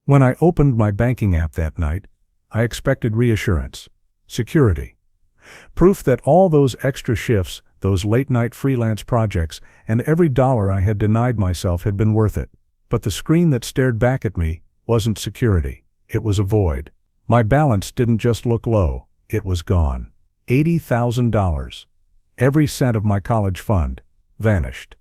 When I opened my banking app that night, I expected reassurance, security, proof that all those extra shifts, those late-night freelance projects, and every dollar I had denied myself had been worth it. But the screen that stared back at me wasn't security. It was a void. My balance didn't just look low, it was gone. $80,000. Every cent of my college fund vanished.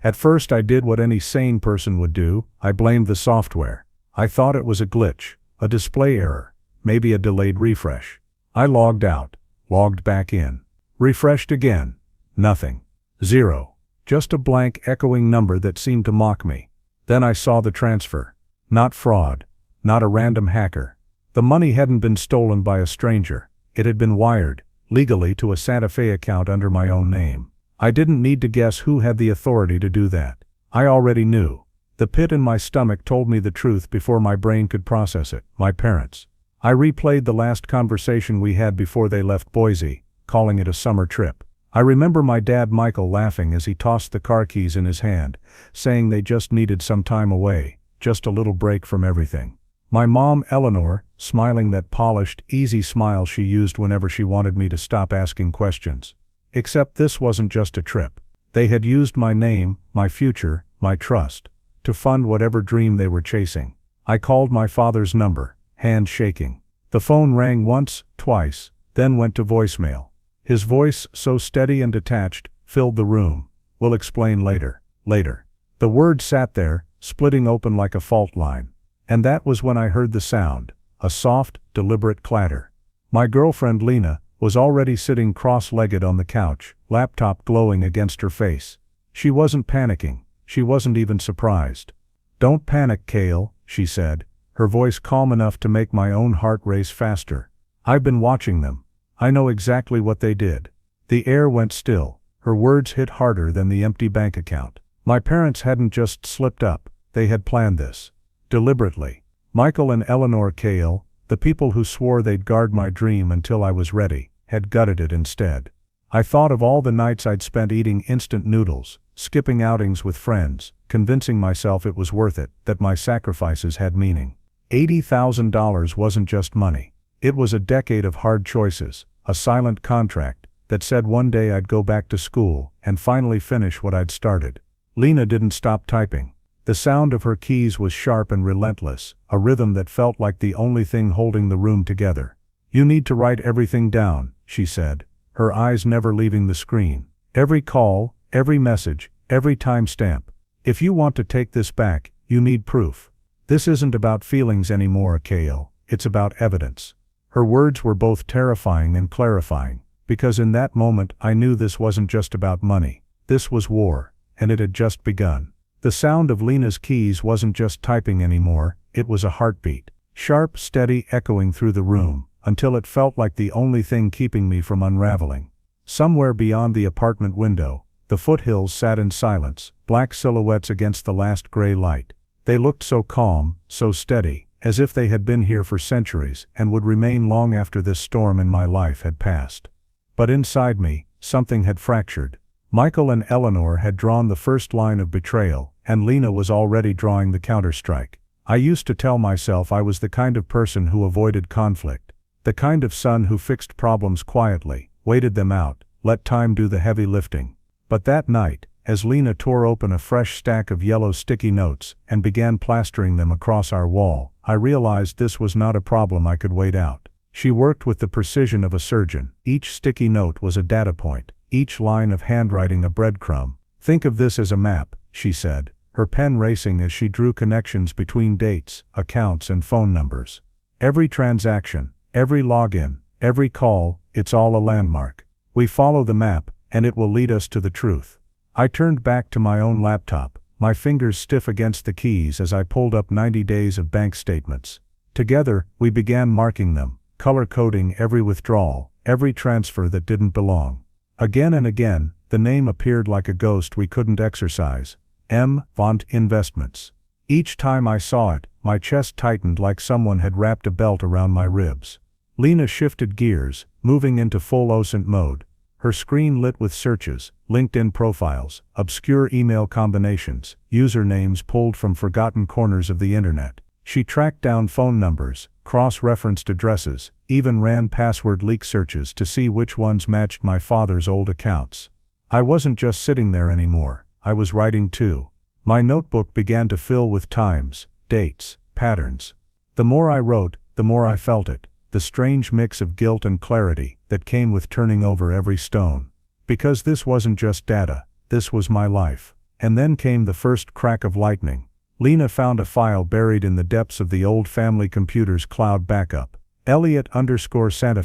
At first I did what any sane person would do. I blamed the software. I thought it was a glitch, a display error, maybe a delayed refresh. I logged out, logged back in, refreshed again. Nothing. Zero. Just a blank echoing number that seemed to mock me. Then I saw the transfer. Not fraud. Not a random hacker. The money hadn't been stolen by a stranger. It had been wired, legally, to a Santa Fe account under my own name. I didn't need to guess who had the authority to do that. I already knew. The pit in my stomach told me the truth before my brain could process it. My parents. I replayed the last conversation we had before they left Boise, calling it a summer trip. I remember my dad Michael laughing as he tossed the car keys in his hand, saying they just needed some time away, just a little break from everything. My mom Eleanor, smiling that polished, easy smile she used whenever she wanted me to stop asking questions. Except this wasn't just a trip. They had used my name, my future, my trust, to fund whatever dream they were chasing. I called my father's number, hand shaking. The phone rang once, twice, then went to voicemail. His voice, so steady and detached, filled the room. "We'll explain later." Later. The word sat there, splitting open like a fault line. And that was when I heard the sound, a soft, deliberate clatter. My girlfriend Lena was already sitting cross-legged on the couch, laptop glowing against her face. She wasn't panicking. She wasn't even surprised. "Don't panic, Kale," she said, her voice calm enough to make my own heart race faster. "I've been watching them. I know exactly what they did." The air went still. Her words hit harder than the empty bank account. My parents hadn't just slipped up. They had planned this. Deliberately. Michael and Eleanor Kale, the people who swore they'd guard my dream until I was ready, had gutted it instead. I thought of all the nights I'd spent eating instant noodles, skipping outings with friends, convincing myself it was worth it, that my sacrifices had meaning. $80,000 wasn't just money. It was a decade of hard choices, a silent contract that said one day I'd go back to school and finally finish what I'd started. Lena didn't stop typing. The sound of her keys was sharp and relentless, a rhythm that felt like the only thing holding the room together. "You need to write everything down," she said, her eyes never leaving the screen. "Every call, every message, every timestamp. If you want to take this back, you need proof. This isn't about feelings anymore, Kale. It's about evidence." Her words were both terrifying and clarifying, because in that moment I knew this wasn't just about money. This was war, and it had just begun. The sound of Lena's keys wasn't just typing anymore, it was a heartbeat. Sharp, steady, echoing through the room, until it felt like the only thing keeping me from unraveling. Somewhere beyond the apartment window, the foothills sat in silence, black silhouettes against the last gray light. They looked so calm, so steady, as if they had been here for centuries and would remain long after this storm in my life had passed. But inside me, something had fractured. Michael and Eleanor had drawn the first line of betrayal, and Lena was already drawing the counterstrike. I used to tell myself I was the kind of person who avoided conflict, the kind of son who fixed problems quietly, waited them out, let time do the heavy lifting. But that night, as Lena tore open a fresh stack of yellow sticky notes and began plastering them across our wall, I realized this was not a problem I could wait out. She worked with the precision of a surgeon. Each sticky note was a data point, each line of handwriting a breadcrumb. "Think of this as a map," she said, her pen racing as she drew connections between dates, accounts, and phone numbers. "Every transaction, every login, every call, it's all a landmark. We follow the map, and it will lead us to the truth." I turned back to my own laptop, my fingers stiff against the keys as I pulled up 90 days of bank statements. Together, we began marking them, color-coding every withdrawal, every transfer that didn't belong. Again and again, the name appeared like a ghost we couldn't exorcise. M. Vaunt Investments. Each time I saw it, my chest tightened like someone had wrapped a belt around my ribs. Lena shifted gears, moving into full OSINT mode. Her screen lit with searches, LinkedIn profiles, obscure email combinations, usernames pulled from forgotten corners of the internet. She tracked down phone numbers, cross-referenced addresses, even ran password leak searches to see which ones matched my father's old accounts. I wasn't just sitting there anymore, I was writing too. My notebook began to fill with times, dates, patterns. The more I wrote, the more I felt it, the strange mix of guilt and clarity that came with turning over every stone. Because this wasn't just data, this was my life. And then came the first crack of lightning. Lena found a file buried in the depths of the old family computer's cloud backup. Elliot_Santa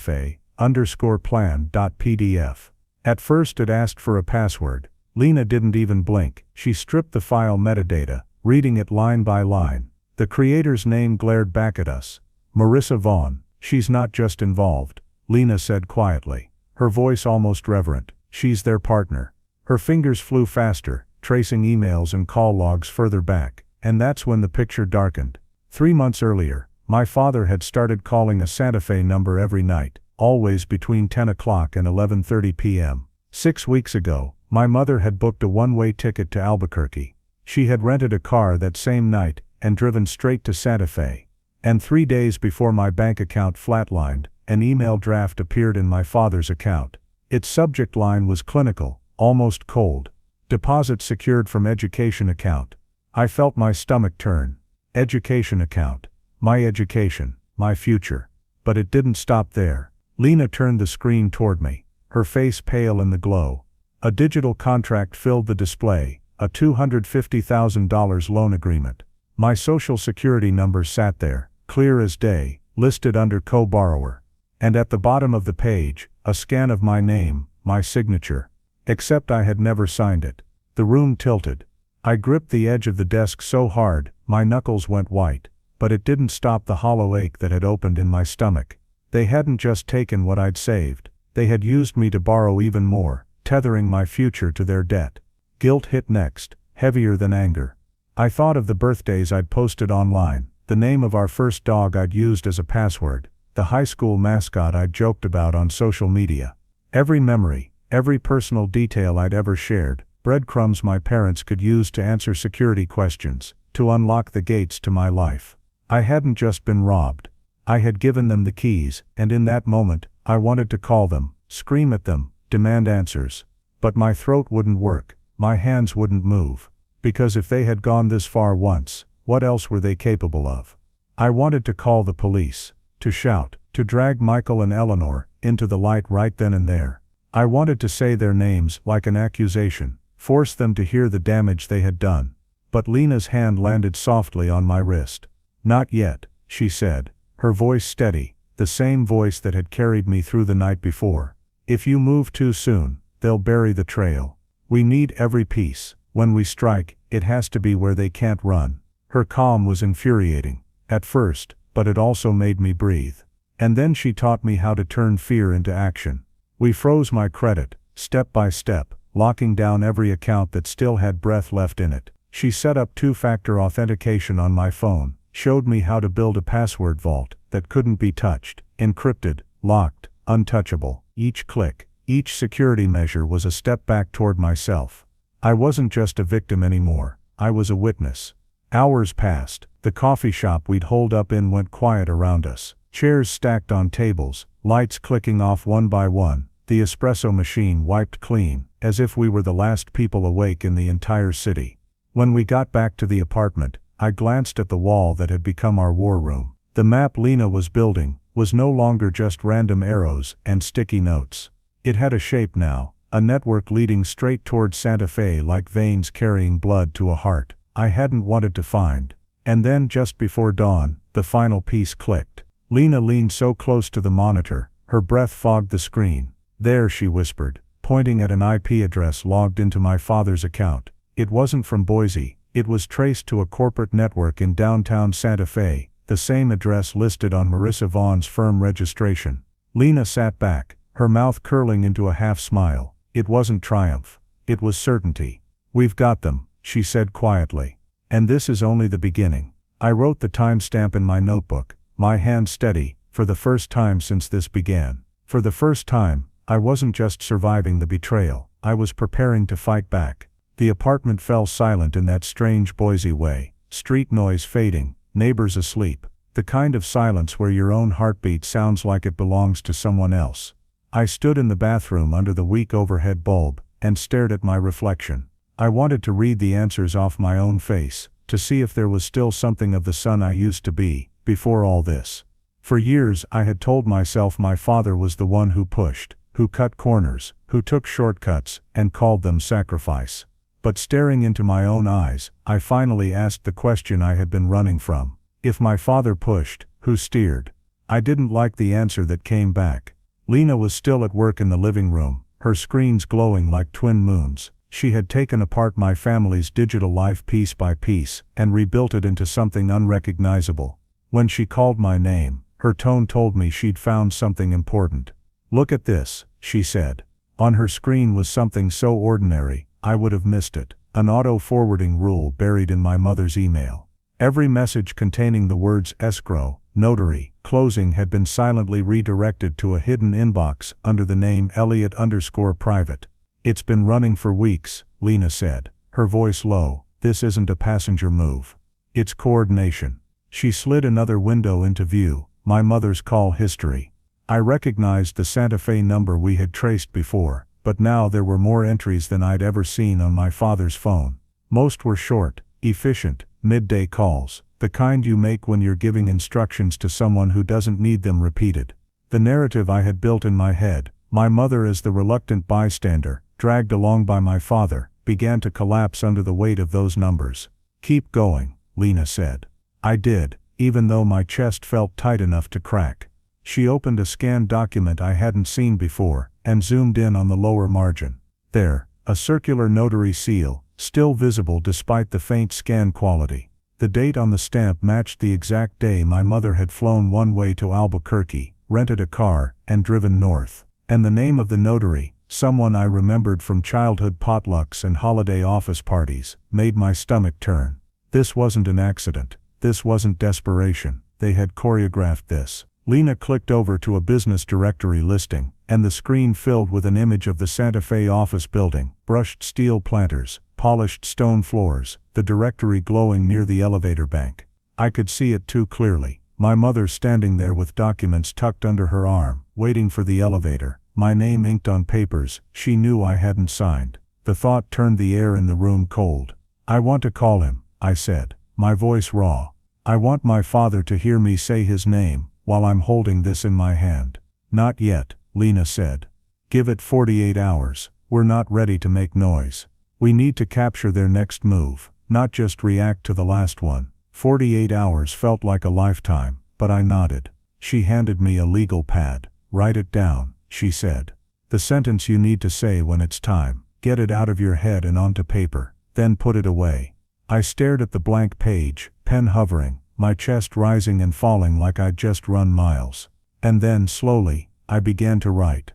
Fe_plan.pdf. At first it asked for a password. Lena didn't even blink. She stripped the file metadata, reading it line by line. The creator's name glared back at us. Marissa Vaughn. She's not just involved, Lena said quietly, her voice almost reverent. She's their partner. Her fingers flew faster, tracing emails and call logs further back. And that's when the picture darkened. 3 months earlier, my father had started calling a Santa Fe number every night, always between 10 o'clock and 11:30 p.m. 6 weeks ago, my mother had booked a one-way ticket to Albuquerque. She had rented a car that same night and driven straight to Santa Fe. And 3 days before my bank account flatlined, an email draft appeared in my father's account. Its subject line was clinical, almost cold. Deposit secured from education account. I felt my stomach turn. Education account. My education, my future. But it didn't stop there. Lena turned the screen toward me, her face pale in the glow. A digital contract filled the display, a $250,000 loan agreement. My social security number sat there, clear as day, listed under co-borrower. And at the bottom of the page, a scan of my name, my signature. Except I had never signed it. The room tilted. I gripped the edge of the desk so hard, my knuckles went white. But it didn't stop the hollow ache that had opened in my stomach. They hadn't just taken what I'd saved, they had used me to borrow even more, tethering my future to their debt. Guilt hit next, heavier than anger. I thought of the birthdays I'd posted online, the name of our first dog I'd used as a password, the high school mascot I'd joked about on social media. Every memory, every personal detail I'd ever shared, breadcrumbs my parents could use to answer security questions, to unlock the gates to my life. I hadn't just been robbed. I had given them the keys, and in that moment, I wanted to call them, scream at them, demand answers. But my throat wouldn't work, my hands wouldn't move. Because if they had gone this far once, what else were they capable of? I wanted to call the police, to shout, to drag Michael and Eleanor into the light right then and there. I wanted to say their names like an accusation, force them to hear the damage they had done. But Lena's hand landed softly on my wrist. "Not yet," she said, her voice steady, the same voice that had carried me through the night before. "If you move too soon, they'll bury the trail. We need every piece. When we strike, it has to be where they can't run." Her calm was infuriating, at first, but it also made me breathe. And then she taught me how to turn fear into action. We froze my credit, step by step, locking down every account that still had breath left in it. She set up two-factor authentication on my phone, showed me how to build a password vault that couldn't be touched, encrypted, locked, untouchable. Each click, each security measure was a step back toward myself. I wasn't just a victim anymore, I was a witness. Hours passed, the coffee shop we'd holed up in went quiet around us, chairs stacked on tables, lights clicking off one by one, the espresso machine wiped clean, as if we were the last people awake in the entire city. When we got back to the apartment, I glanced at the wall that had become our war room. The map Lena was building was no longer just random arrows and sticky notes. It had a shape now, a network leading straight toward Santa Fe like veins carrying blood to a heart I hadn't wanted to find. And then just before dawn, the final piece clicked. Lena leaned so close to the monitor, her breath fogged the screen. "There," she whispered, pointing at an IP address logged into my father's account. It wasn't from Boise, it was traced to a corporate network in downtown Santa Fe, the same address listed on Marissa Vaughn's firm registration. Lena sat back, her mouth curling into a half-smile. It wasn't triumph, it was certainty. "We've got them," she said quietly. "And this is only the beginning." I wrote the timestamp in my notebook, my hand steady, for the first time since this began. For the first time, I wasn't just surviving the betrayal, I was preparing to fight back. The apartment fell silent in that strange Boise way, street noise fading, neighbors asleep. The kind of silence where your own heartbeat sounds like it belongs to someone else. I stood in the bathroom under the weak overhead bulb and stared at my reflection. I wanted to read the answers off my own face, to see if there was still something of the son I used to be, before all this. For years I had told myself my father was the one who pushed, who cut corners, who took shortcuts, and called them sacrifice. But staring into my own eyes, I finally asked the question I had been running from. If my father pushed, who steered? I didn't like the answer that came back. Lena was still at work in the living room, her screens glowing like twin moons. She had taken apart my family's digital life piece by piece and rebuilt it into something unrecognizable. When she called my name, her tone told me she'd found something important. "Look at this," she said. On her screen was something so ordinary, I would have missed it. An auto-forwarding rule buried in my mother's email. Every message containing the words escrow, notary, closing had been silently redirected to a hidden inbox under the name Elliot_private. "It's been running for weeks," Lena said, her voice low. "This isn't a passenger move. It's coordination." She slid another window into view, my mother's call history. I recognized the Santa Fe number we had traced before, but now there were more entries than I'd ever seen on my father's phone. Most were short, efficient, midday calls, the kind you make when you're giving instructions to someone who doesn't need them repeated. The narrative I had built in my head, my mother as the reluctant bystander, dragged along by my father, began to collapse under the weight of those numbers. "Keep going," Lena said. I did, even though my chest felt tight enough to crack. She opened a scanned document I hadn't seen before, and zoomed in on the lower margin. There, a circular notary seal, still visible despite the faint scan quality. The date on the stamp matched the exact day my mother had flown one way to Albuquerque, rented a car, and driven north. And the name of the notary, someone I remembered from childhood potlucks and holiday office parties, made my stomach turn. This wasn't an accident. This wasn't desperation. They had choreographed this. Lena clicked over to a business directory listing, and the screen filled with an image of the Santa Fe office building, brushed steel planters, polished stone floors, the directory glowing near the elevator bank. I could see it too clearly. My mother standing there with documents tucked under her arm, waiting for the elevator, my name inked on papers she knew I hadn't signed. The thought turned the air in the room cold. "I want to call him," I said, my voice raw. "I want my father to hear me say his name while I'm holding this in my hand." "Not yet," Lena said. "Give it 48 hours. We're not ready to make noise. We need to capture their next move, not just react to the last one." 48 hours felt like a lifetime, but I nodded. She handed me a legal pad. "Write it down," she said. "The sentence you need to say when it's time. Get it out of your head and onto paper, then put it away." I stared at the blank page, pen hovering, my chest rising and falling like I'd just run miles. And then, slowly, I began to write.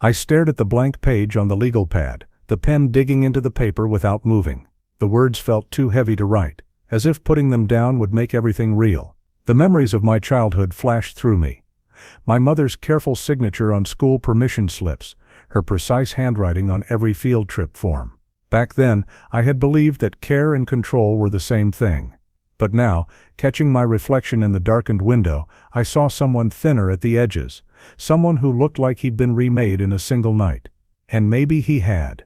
I stared at the blank page on the legal pad, the pen digging into the paper without moving. The words felt too heavy to write, as if putting them down would make everything real. The memories of my childhood flashed through me. My mother's careful signature on school permission slips, her precise handwriting on every field trip form. Back then, I had believed that care and control were the same thing. But now, catching my reflection in the darkened window, I saw someone thinner at the edges, someone who looked like he'd been remade in a single night. And maybe he had.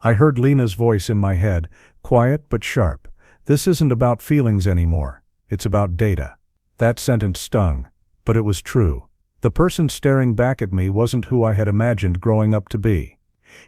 I heard Lena's voice in my head, quiet but sharp. "This isn't about feelings anymore. It's about data." That sentence stung, but it was true. The person staring back at me wasn't who I had imagined growing up to be.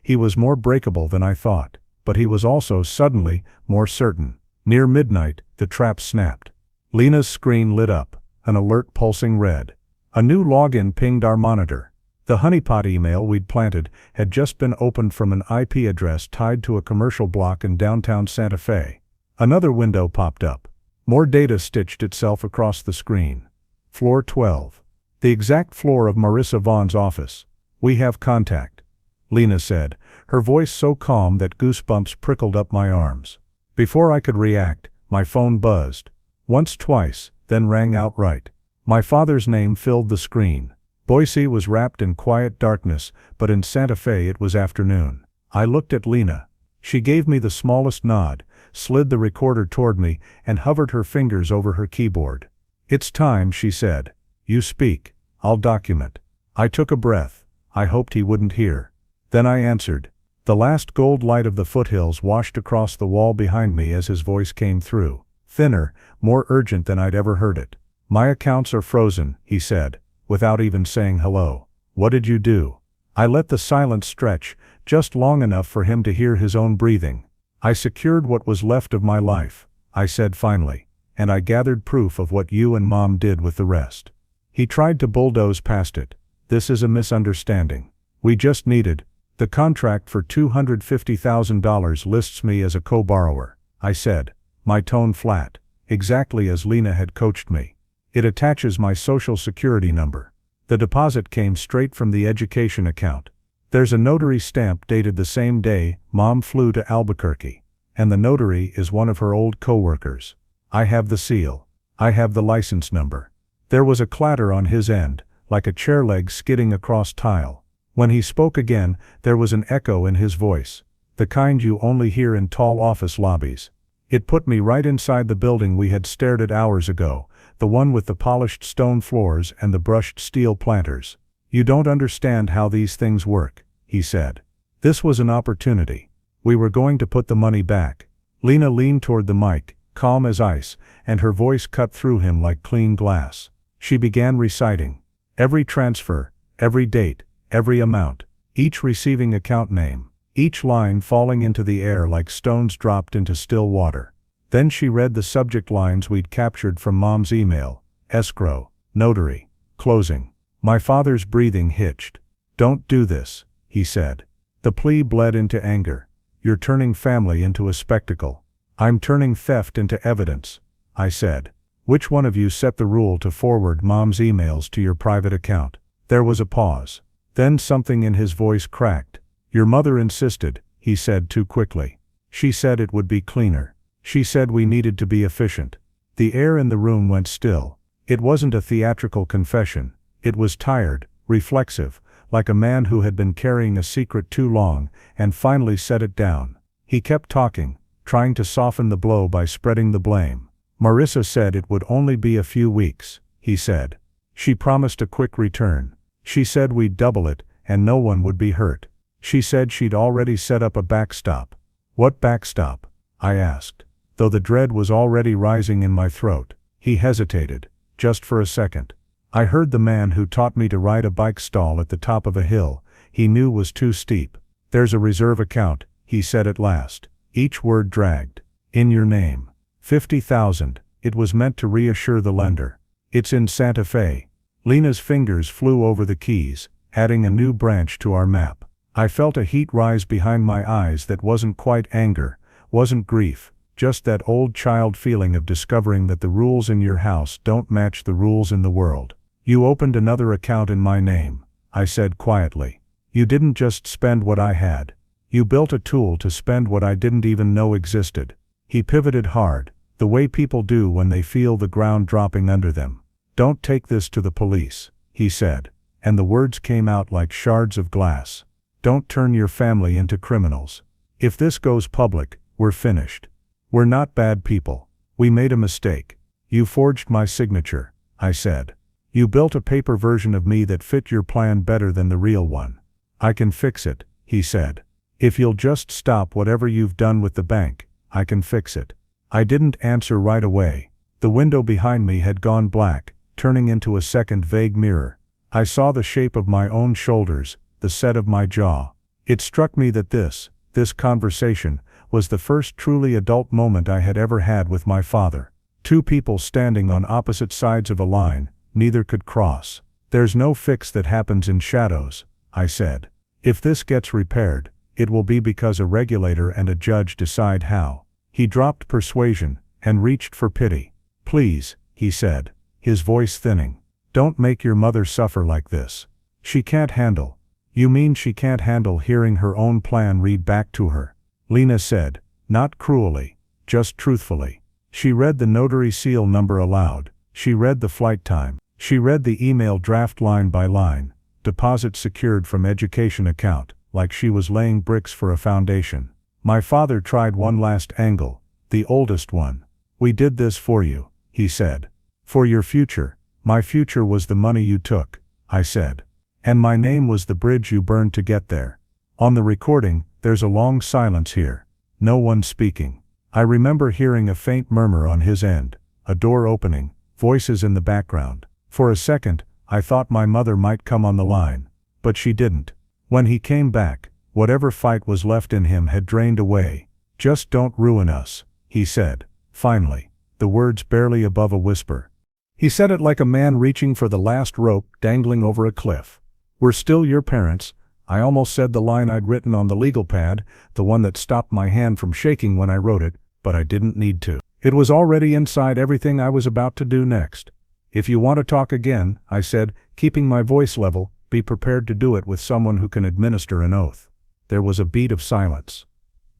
He was more breakable than I thought, but he was also suddenly more certain. Near midnight, the trap snapped. Lena's screen lit up, an alert pulsing red. A new login pinged our monitor. The honeypot email we'd planted had just been opened from an IP address tied to a commercial block in downtown Santa Fe. Another window popped up. More data stitched itself across the screen. Floor 12. The exact floor of Marissa Vaughn's office. "We have contact," Lena said, her voice so calm that goosebumps prickled up my arms. Before I could react, my phone buzzed. Once, twice, then rang outright. My father's name filled the screen. Boise was wrapped in quiet darkness, but in Santa Fe it was afternoon. I looked at Lena. She gave me the smallest nod, slid the recorder toward me, and hovered her fingers over her keyboard. "It's time," she said. "You speak. I'll document." I took a breath. I hoped he wouldn't hear. Then I answered. The last gold light of the foothills washed across the wall behind me as his voice came through. Thinner, more urgent than I'd ever heard it. "My accounts are frozen," he said, without even saying hello. "What did you do?" I let the silence stretch, just long enough for him to hear his own breathing. "I secured what was left of my life," I said finally, "and I gathered proof of what you and Mom did with the rest." He tried to bulldoze past it. "This is a misunderstanding. We just needed—" "The contract for $250,000 lists me as a co-borrower," I said, my tone flat, exactly as Lena had coached me. "It attaches my social security number." The deposit came straight from the education account. There's a notary stamp dated the same day Mom flew to Albuquerque, and the notary is one of her old co-workers. I have the seal. I have the license number. There was a clatter on his end, like a chair leg skidding across tile. When he spoke again, there was an echo in his voice, the kind you only hear in tall office lobbies. It put me right inside the building we had stared at hours ago, the one with the polished stone floors and the brushed steel planters. "You don't understand how these things work," he said. "This was an opportunity. We were going to put the money back." Lena leaned toward the mic, calm as ice, and her voice cut through him like clean glass. She began reciting. Every transfer, every date, every amount, each receiving account name, each line falling into the air like stones dropped into still water. Then she read the subject lines we'd captured from Mom's email: escrow, notary, closing. My father's breathing hitched. "Don't do this," he said. The plea bled into anger. "You're turning family into a spectacle." "I'm turning theft into evidence," I said. "Which one of you set the rule to forward Mom's emails to your private account?" There was a pause. Then something in his voice cracked. "Your mother insisted," he said too quickly. "She said it would be cleaner. She said we needed to be efficient." The air in the room went still. It wasn't a theatrical confession. It was tired, reflexive, like a man who had been carrying a secret too long and finally set it down. He kept talking, trying to soften the blow by spreading the blame. "Marissa said it would only be a few weeks," he said. "She promised a quick return. She said we'd double it and no one would be hurt. She said she'd already set up a backstop." "What backstop?" I asked, though the dread was already rising in my throat. He hesitated, just for a second. "I heard the man who taught me to ride a bike stall at the top of a hill he knew was too steep. There's a reserve account," he said at last, each word dragged. "In your name. 50,000, it was meant to reassure the lender. It's in Santa Fe." Lena's fingers flew over the keys, adding a new branch to our map. I felt a heat rise behind my eyes that wasn't quite anger, wasn't grief, just that old child feeling of discovering that the rules in your house don't match the rules in the world. "You opened another account in my name," I said quietly. "You didn't just spend what I had. You built a tool to spend what I didn't even know existed." He pivoted hard, the way people do when they feel the ground dropping under them. "Don't take this to the police," he said, and the words came out like shards of glass. "Don't turn your family into criminals. If this goes public, we're finished. We're not bad people. We made a mistake. You forged my signature," I said. "You built a paper version of me that fit your plan better than the real one." "I can fix it," he said. "If you'll just stop whatever you've done with the bank, I can fix it." I didn't answer right away. The window behind me had gone black, turning into a second vague mirror. I saw the shape of my own shoulders, the set of my jaw. It struck me that this conversation, was the first truly adult moment I had ever had with my father. Two people standing on opposite sides of a line, neither could cross. "There's no fix that happens in shadows," I said. "If this gets repaired, it will be because a regulator and a judge decide how." He dropped persuasion, and reached for pity. "Please," he said, his voice thinning. "Don't make your mother suffer like this. She can't handle." "You mean she can't handle hearing her own plan read back to her?" Lena said, not cruelly, just truthfully. She read the notary seal number aloud. She read the flight time. She read the email draft line by line, deposit secured from education account, like she was laying bricks for a foundation. My father tried one last angle, the oldest one. "We did this for you," he said. "For your future." "My future was the money you took," I said. "And my name was the bridge you burned to get there." On the recording, there's a long silence here. No one speaking. I remember hearing a faint murmur on his end, a door opening, voices in the background. For a second, I thought my mother might come on the line. But she didn't. When he came back, whatever fight was left in him had drained away. "Just don't ruin us," he said, finally, the words barely above a whisper. He said it like a man reaching for the last rope dangling over a cliff. "We're still your parents." I almost said the line I'd written on the legal pad, the one that stopped my hand from shaking when I wrote it, but I didn't need to. It was already inside everything I was about to do next. "If you want to talk again," I said, keeping my voice level, "be prepared to do it with someone who can administer an oath." There was a beat of silence.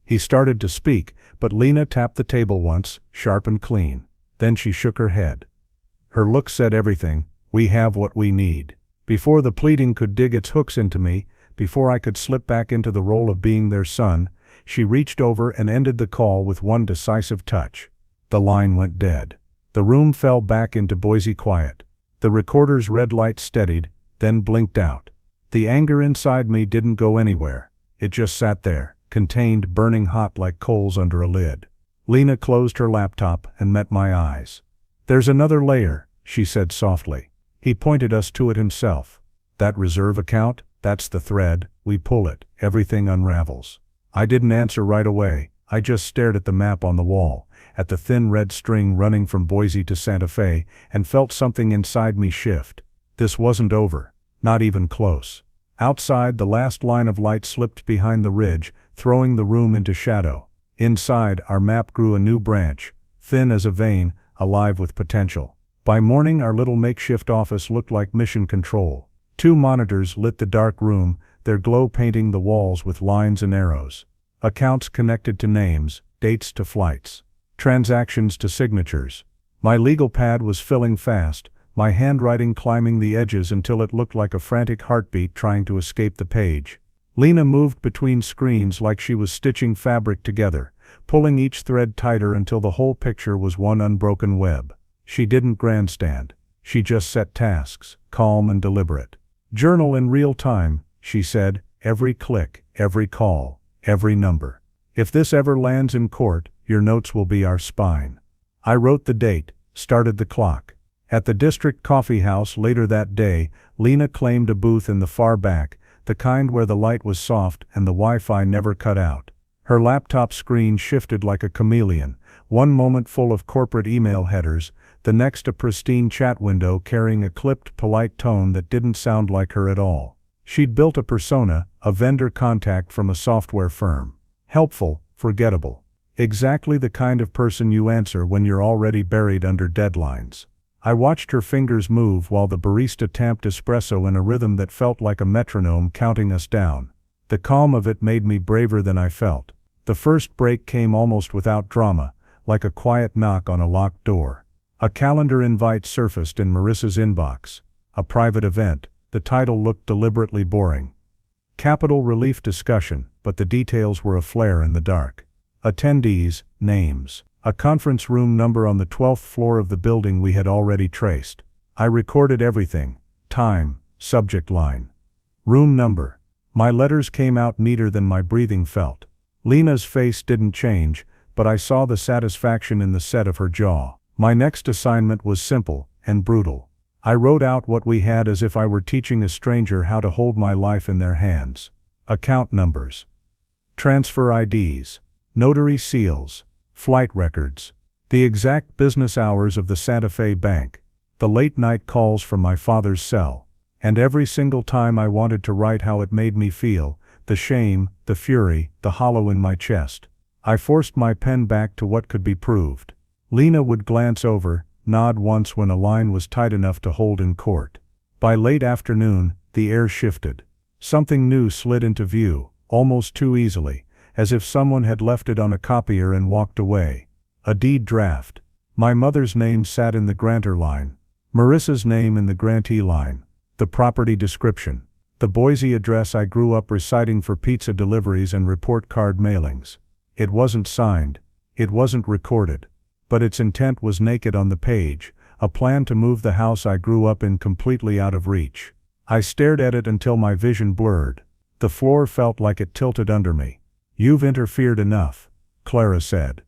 He started to speak, but Lena tapped the table once, sharp and clean. Then she shook her head. Her look said everything. "We have what we need." Before the pleading could dig its hooks into me, before I could slip back into the role of being their son, she reached over and ended the call with one decisive touch. The line went dead. The room fell back into Boise quiet. The recorder's red light steadied, then blinked out. The anger inside me didn't go anywhere. It just sat there, contained, burning hot like coals under a lid. Lena closed her laptop and met my eyes. "There's another layer," she said softly. "He pointed us to it himself. That reserve account? That's the thread. We pull it, everything unravels." I didn't answer right away. I just stared at the map on the wall, at the thin red string running from Boise to Santa Fe, and felt something inside me shift. This wasn't over. Not even close. Outside, the last line of light slipped behind the ridge, throwing the room into shadow. Inside, our map grew a new branch, thin as a vein, alive with potential. By morning, our little makeshift office looked like mission control. 2 monitors lit the dark room, their glow painting the walls with lines and arrows. Accounts connected to names, dates to flights, transactions to signatures. My legal pad was filling fast, my handwriting climbing the edges until it looked like a frantic heartbeat trying to escape the page. Lena moved between screens like she was stitching fabric together, pulling each thread tighter until the whole picture was one unbroken web. She didn't grandstand. She just set tasks, calm and deliberate. "Journal in real time," she said, "every click, every call, every number. If this ever lands in court, your notes will be our spine." I wrote the date, started the clock. At the district coffee house later that day, Lena claimed a booth in the far back, the kind where the light was soft and the Wi-Fi never cut out. Her laptop screen shifted like a chameleon, one moment full of corporate email headers, the next a pristine chat window carrying a clipped, polite tone that didn't sound like her at all. She'd built a persona, a vendor contact from a software firm. Helpful, forgettable. Exactly the kind of person you answer when you're already buried under deadlines. I watched her fingers move while the barista tamped espresso in a rhythm that felt like a metronome counting us down. The calm of it made me braver than I felt. The first break came almost without drama, like a quiet knock on a locked door. A calendar invite surfaced in Marissa's inbox. A private event. The title looked deliberately boring. Capital relief discussion, but the details were a flare in the dark. Attendees, names. A conference room number on the 12th floor of the building we had already traced. I recorded everything. Time, subject line, room number. My letters came out neater than my breathing felt. Lena's face didn't change, but I saw the satisfaction in the set of her jaw. My next assignment was simple and brutal. I wrote out what we had as if I were teaching a stranger how to hold my life in their hands. Account numbers, transfer IDs, notary seals, flight records, the exact business hours of the Santa Fe Bank, the late-night calls from my father's cell, and every single time I wanted to write how it made me feel, the shame, the fury, the hollow in my chest. I forced my pen back to what could be proved. Lena would glance over, nod once when a line was tight enough to hold in court. By late afternoon, the air shifted. Something new slid into view, almost too easily, as if someone had left it on a copier and walked away. A deed draft. My mother's name sat in the grantor line. Marissa's name in the grantee line. The property description. The Boise address I grew up reciting for pizza deliveries and report card mailings. It wasn't signed. It wasn't recorded. But its intent was naked on the page, a plan to move the house I grew up in completely out of reach. I stared at it until my vision blurred. The floor felt like it tilted under me. "You've interfered enough," Clara said.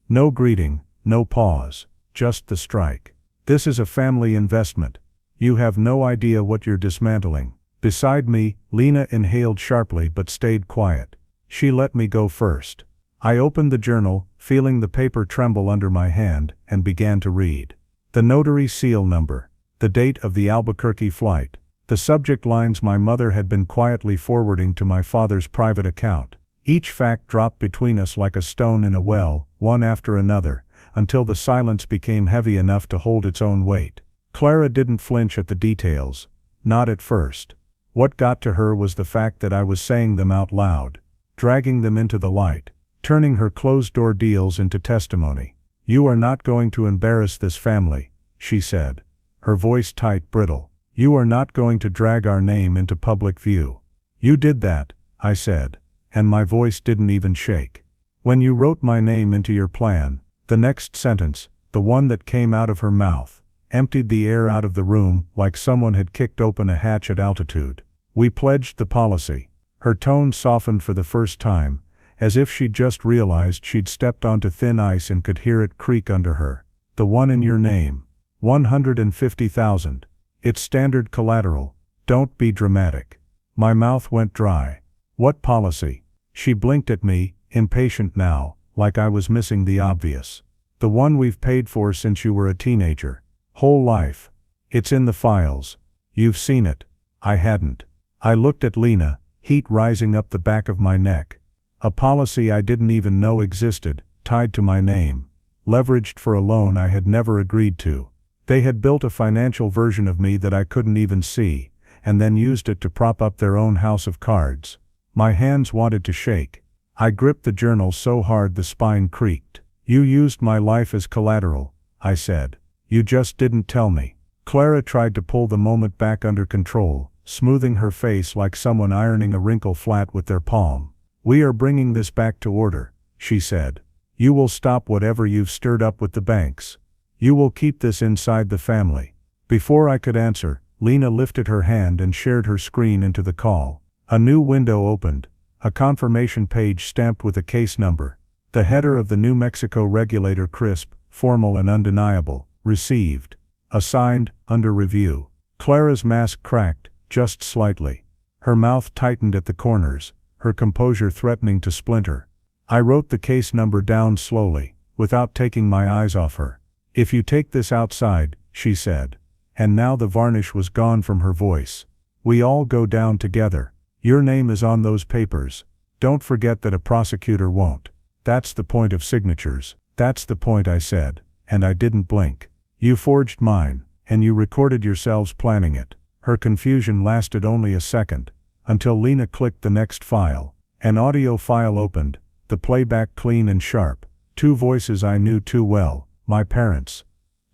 No greeting, no pause, just the strike. "This is a family investment. You have no idea what you're dismantling." Beside me, Lena inhaled sharply but stayed quiet. She let me go first. I opened the journal, feeling the paper tremble under my hand, and began to read. The notary seal number. The date of the Albuquerque flight. The subject lines my mother had been quietly forwarding to my father's private account. Each fact dropped between us like a stone in a well, one after another, until the silence became heavy enough to hold its own weight. Clara didn't flinch at the details. Not at first. What got to her was the fact that I was saying them out loud, dragging them into the light, turning her closed-door deals into testimony. "You are not going to embarrass this family," she said, her voice tight, brittle. "You are not going to drag our name into public view." "You did that," I said, and my voice didn't even shake. "When you wrote my name into your plan." The next sentence, the one that came out of her mouth, emptied the air out of the room like someone had kicked open a hatch at altitude. "We pledged the policy." Her tone softened for the first time, as if she'd just realized she'd stepped onto thin ice and could hear it creak under her. "The one in your name. 150,000. It's standard collateral. Don't be dramatic." My mouth went dry. "What policy?" She blinked at me, impatient now, like I was missing the obvious. "The one we've paid for since you were a teenager. Whole life. It's in the files. You've seen it." I hadn't. I looked at Lena, heat rising up the back of my neck. A policy I didn't even know existed, tied to my name, leveraged for a loan I had never agreed to. They had built a financial version of me that I couldn't even see, and then used it to prop up their own house of cards. My hands wanted to shake. I gripped the journal so hard the spine creaked. "You used my life as collateral," I said. "You just didn't tell me." Clara tried to pull the moment back under control, smoothing her face like someone ironing a wrinkle flat with their palm. "We are bringing this back to order," she said. "You will stop whatever you've stirred up with the banks. You will keep this inside the family." Before I could answer, Lena lifted her hand and shared her screen into the call. A new window opened, a confirmation page stamped with a case number. The header of the New Mexico regulator crisp, formal and undeniable. "Received. Assigned, under review." Clara's mask cracked, just slightly. Her mouth tightened at the corners, her composure threatening to splinter. I wrote the case number down slowly, without taking my eyes off her. "If you take this outside," she said. And now the varnish was gone from her voice. "We all go down together. Your name is on those papers. Don't forget that a prosecutor won't. That's the point of signatures." "That's the point," I said, and I didn't blink. "You forged mine, and you recorded yourselves planning it." Her confusion lasted only a second, until Lena clicked the next file. An audio file opened, the playback clean and sharp. Two voices I knew too well, my parents.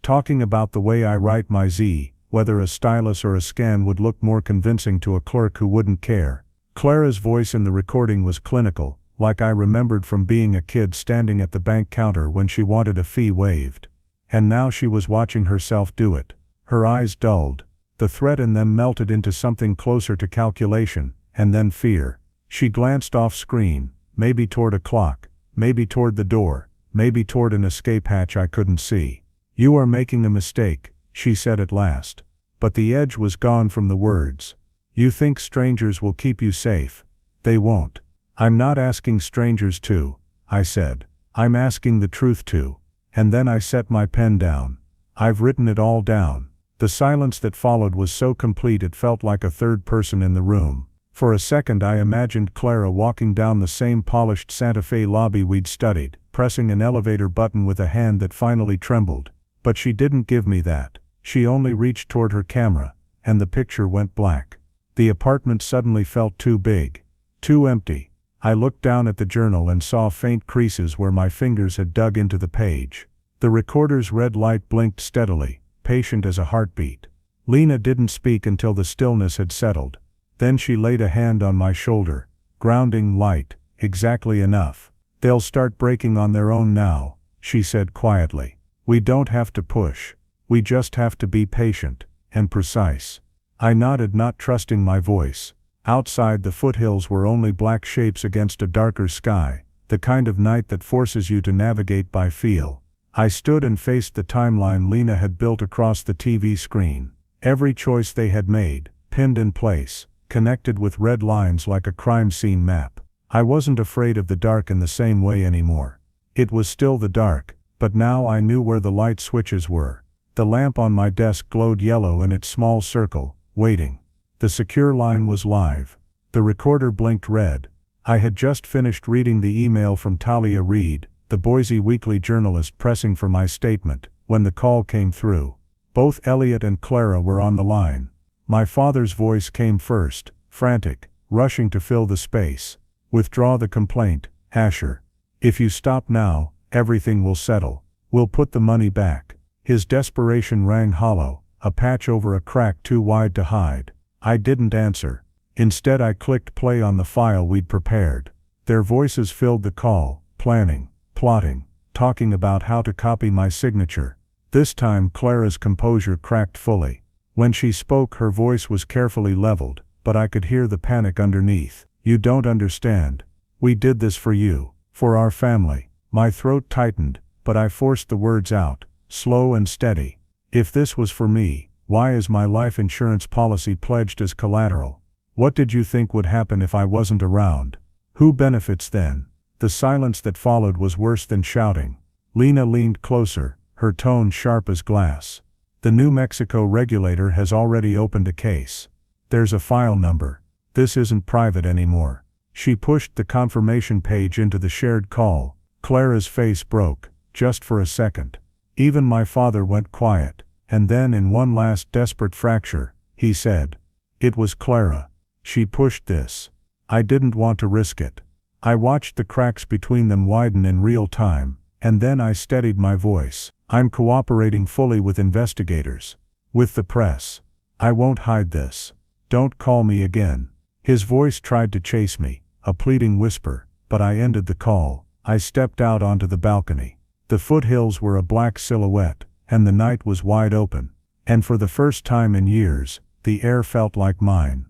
Talking about the way I write my Z, whether a stylus or a scan would look more convincing to a clerk who wouldn't care. Clara's voice in the recording was clinical, like I remembered from being a kid standing at the bank counter when she wanted a fee waived. And now she was watching herself do it. Her eyes dulled. The threat in them melted into something closer to calculation, and then fear. She glanced off screen, maybe toward a clock, maybe toward the door, maybe toward an escape hatch I couldn't see. "You are making a mistake," she said at last. But the edge was gone from the words. "You think strangers will keep you safe. They won't." "I'm not asking strangers to," I said. "I'm asking the truth to." And then I set my pen down. "I've written it all down." The silence that followed was so complete it felt like a third person in the room. For a second I imagined Clara walking down the same polished Santa Fe lobby we'd studied, pressing an elevator button with a hand that finally trembled. But she didn't give me that. She only reached toward her camera, and the picture went black. The apartment suddenly felt too big, too empty. I looked down at the journal and saw faint creases where my fingers had dug into the page. The recorder's red light blinked steadily, patient as a heartbeat. Lena didn't speak until the stillness had settled. Then she laid a hand on my shoulder, grounding light, exactly enough. "They'll start breaking on their own now," she said quietly. "We don't have to push. We just have to be patient and precise." I nodded, not trusting my voice. Outside, the foothills were only black shapes against a darker sky, the kind of night that forces you to navigate by feel. I stood and faced the timeline Lena had built across the TV screen. Every choice they had made, pinned in place, connected with red lines like a crime scene map. I wasn't afraid of the dark in the same way anymore. It was still the dark, but now I knew where the light switches were. The lamp on my desk glowed yellow in its small circle, waiting. The secure line was live. The recorder blinked red. I had just finished reading the email from Talia Reid, the Boise Weekly journalist, pressing for my statement, when the call came through. Both Elliot and Clara were on the line. My father's voice came first, frantic, rushing to fill the space. "Withdraw the complaint, Asher. If you stop now, everything will settle. We'll put the money back." His desperation rang hollow, a patch over a crack too wide to hide. I didn't answer. Instead, I clicked play on the file we'd prepared. Their voices filled the call, planning, plotting, talking about how to copy my signature. This time Clara's composure cracked fully. When she spoke, her voice was carefully leveled, but I could hear the panic underneath. "You don't understand. We did this for you, for our family." My throat tightened, but I forced the words out, slow and steady. "If this was for me, why is my life insurance policy pledged as collateral? What did you think would happen if I wasn't around? Who benefits then?" The silence that followed was worse than shouting. Lena leaned closer, her tone sharp as glass. "The New Mexico regulator has already opened a case. There's a file number. This isn't private anymore." She pushed the confirmation page into the shared call. Clara's face broke, just for a second. Even my father went quiet, and then in one last desperate fracture, he said, "It was Clara. She pushed this. I didn't want to risk it." I watched the cracks between them widen in real time, and then I steadied my voice. "I'm cooperating fully with investigators. With the press. I won't hide this. Don't call me again." His voice tried to chase me, a pleading whisper, but I ended the call. I stepped out onto the balcony. The foothills were a black silhouette, and the night was wide open. And for the first time in years, the air felt like mine.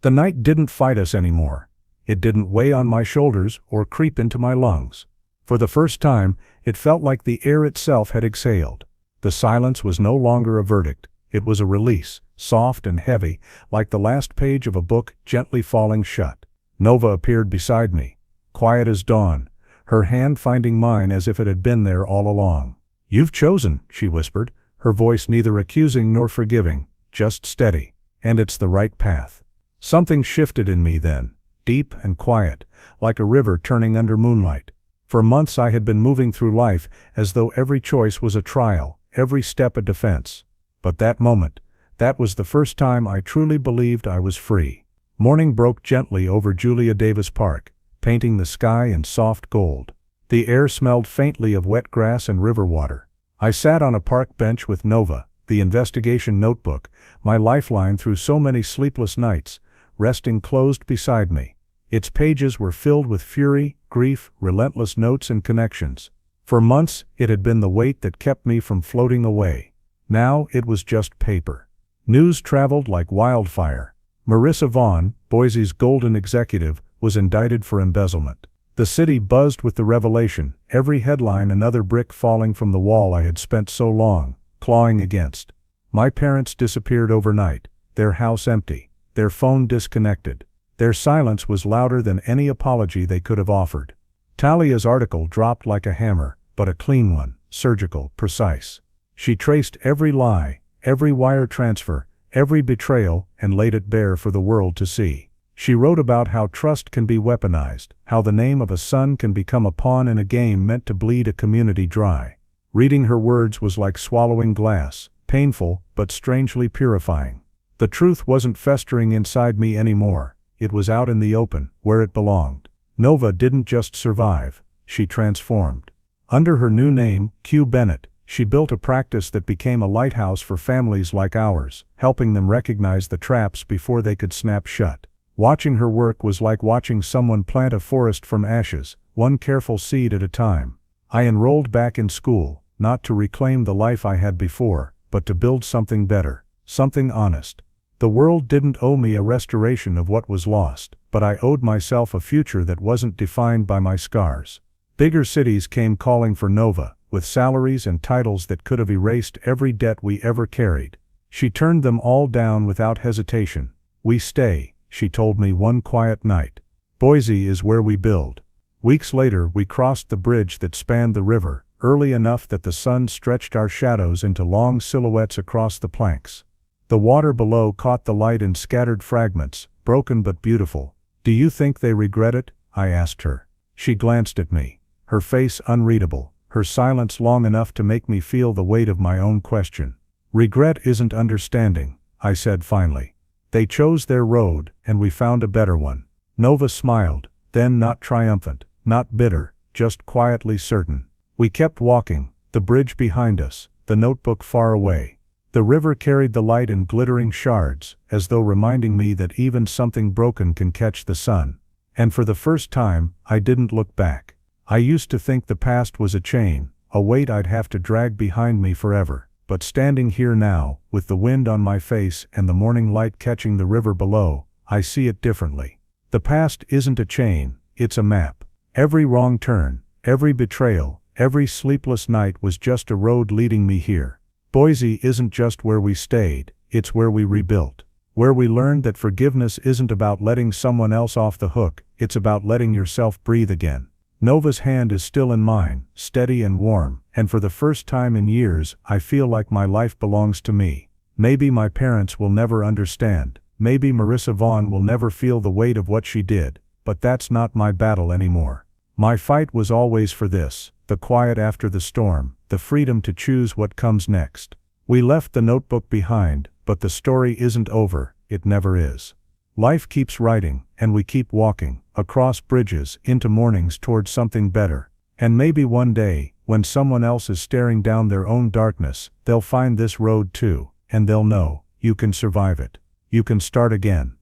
The night didn't fight us anymore. It didn't weigh on my shoulders or creep into my lungs. For the first time, it felt like the air itself had exhaled. The silence was no longer a verdict. It was a release, soft and heavy, like the last page of a book gently falling shut. Nova appeared beside me, quiet as dawn, her hand finding mine as if it had been there all along. "You've chosen," she whispered, her voice neither accusing nor forgiving, just steady. "And it's the right path." Something shifted in me then, deep and quiet, like a river turning under moonlight. For months I had been moving through life as though every choice was a trial, every step a defense. But that moment, that was the first time I truly believed I was free. Morning broke gently over Julia Davis Park, painting the sky in soft gold. The air smelled faintly of wet grass and river water. I sat on a park bench with Nova, the investigation notebook, my lifeline through so many sleepless nights, resting closed beside me. Its pages were filled with fury, grief, relentless notes and connections. For months, it had been the weight that kept me from floating away. Now it was just paper. News traveled like wildfire. Marissa Vaughn, Boise's golden executive, was indicted for embezzlement. The city buzzed with the revelation, every headline another brick falling from the wall I had spent so long clawing against. My parents disappeared overnight, their house empty, their phone disconnected. Their silence was louder than any apology they could have offered. Talia's article dropped like a hammer, but a clean one, surgical, precise. She traced every lie, every wire transfer, every betrayal, and laid it bare for the world to see. She wrote about how trust can be weaponized, how the name of a son can become a pawn in a game meant to bleed a community dry. Reading her words was like swallowing glass, painful but strangely purifying. The truth wasn't festering inside me anymore. It was out in the open, where it belonged. Nova didn't just survive, she transformed. Under her new name, Q Bennett, she built a practice that became a lighthouse for families like ours, helping them recognize the traps before they could snap shut. Watching her work was like watching someone plant a forest from ashes, one careful seed at a time. I enrolled back in school, not to reclaim the life I had before, but to build something better, something honest. The world didn't owe me a restoration of what was lost, but I owed myself a future that wasn't defined by my scars. Bigger cities came calling for Nova, with salaries and titles that could have erased every debt we ever carried. She turned them all down without hesitation. "We stay," she told me one quiet night. "Boise is where we build." Weeks later we crossed the bridge that spanned the river, early enough that the sun stretched our shadows into long silhouettes across the planks. The water below caught the light in scattered fragments, broken but beautiful. "Do you think they regret it?" I asked her. She glanced at me, her face unreadable, her silence long enough to make me feel the weight of my own question. "Regret isn't understanding," I said finally. "They chose their road, and we found a better one." Nova smiled, then not triumphant, not bitter, just quietly certain. We kept walking, the bridge behind us, the notebook far away. The river carried the light in glittering shards, as though reminding me that even something broken can catch the sun. And for the first time, I didn't look back. I used to think the past was a chain, a weight I'd have to drag behind me forever. But standing here now, with the wind on my face and the morning light catching the river below, I see it differently. The past isn't a chain, it's a map. Every wrong turn, every betrayal, every sleepless night was just a road leading me here. Boise isn't just where we stayed, it's where we rebuilt. Where we learned that forgiveness isn't about letting someone else off the hook, it's about letting yourself breathe again. Nova's hand is still in mine, steady and warm, and for the first time in years, I feel like my life belongs to me. Maybe my parents will never understand, maybe Marissa Vaughn will never feel the weight of what she did, but that's not my battle anymore. My fight was always for this, the quiet after the storm, the freedom to choose what comes next. We left the notebook behind, but the story isn't over, it never is. Life keeps writing, and we keep walking, across bridges, into mornings towards something better. And maybe one day, when someone else is staring down their own darkness, they'll find this road too, and they'll know, you can survive it. You can start again.